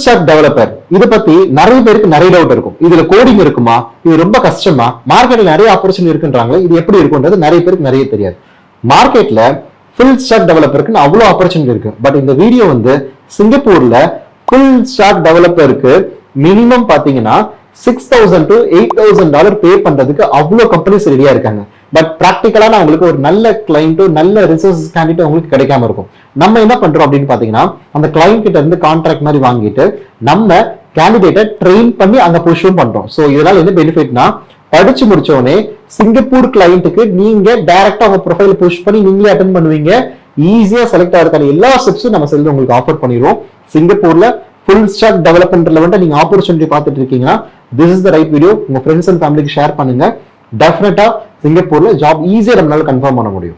Stock developer இதை பத்தி நிறைய பேருக்கு நிறைய டவுட் இருக்கும். இதுல கோடிங் இருக்குமா, இது ரொம்ப கஷ்டமா, மார்க்கெட்ல நிறைய ஆப்பர்ச்சுனிட்டி இருக்குன்றாங்களே, இது எப்படி இருக்குன்றது நிறைய பேருக்கு நிறைய தெரியாது. மார்க்கெட்ல ஃபுல் ஸ்டாக் டெவலப்பருக்கு அவ்வளவு ஆப்பர்ச்சுனிட்டி இருக்கு. பட் இந்த வீடியோ வந்து சிங்கப்பூர்ல ஃபுல் ஸ்டாக் டெவலப்பருக்கு மினிமம் பாத்தீங்கன்னா $6,000 to $8,000 பே பண்றதுக்கு அவ்வளவு கம்பெனிஸ் ரெடியா இருக்காங்க. பட் பிராக்டிகலான அவங்களுக்கு ஒரு நல்ல கிளைண்டோ நல்ல ரிசோர்ஸ் கேண்டிடேட் அவங்களுக்கு கிடைக்காம இருக்கும். நம்ம என்ன பண்றோம் அப்படின்னு பாத்தீங்கன்னா, அந்த கிளைண்ட் கிட்ட இருந்து கான்ட்ராக்ட் மாதிரி வாங்கிட்டு நம்ம கேண்டிடேட்டை ட்ரெயின் பண்ணி அங்க புஷும் பண்றோம். சோ இதனால என்ன பெனிஃபிட்னா, படிச்சு முடிச்ச உடனே சிங்கப்பூர் கிளைண்ட்டுக்கு நீங்க டைரக்டா உங்க ப்ரொஃபைல் புஷ் பண்ணி நீங்களே அட்டென்ட் பண்ணுவீங்க. ஈஸியா செலக்ட் ஆகிறதுக்கான எல்லா ஸ்டெப்ஸும் நம்ம செஞ்சு உங்களுக்கு ஆஃபர் பண்ணிடுவோம். சிங்கப்பூர்ல ஃபுல் ஸ்டாக் டெவலப்மெண்ட்ல வந்து நீங்க ஆப்பர்ச்சுனிட்டி பார்த்துட்டு இருக்கீங்கன்னா, this is the right video. உங்க ஃப்ரெண்ட்ஸ் அண்ட் ஃபேமிலிக்கு ஷேர் பண்ணுங்க. டெஃபினட்டா சிங்கப்பூர்ல ஜாப் ஈஸியா நம்மளால கன்ஃபார்ம் பண்ண முடியும்.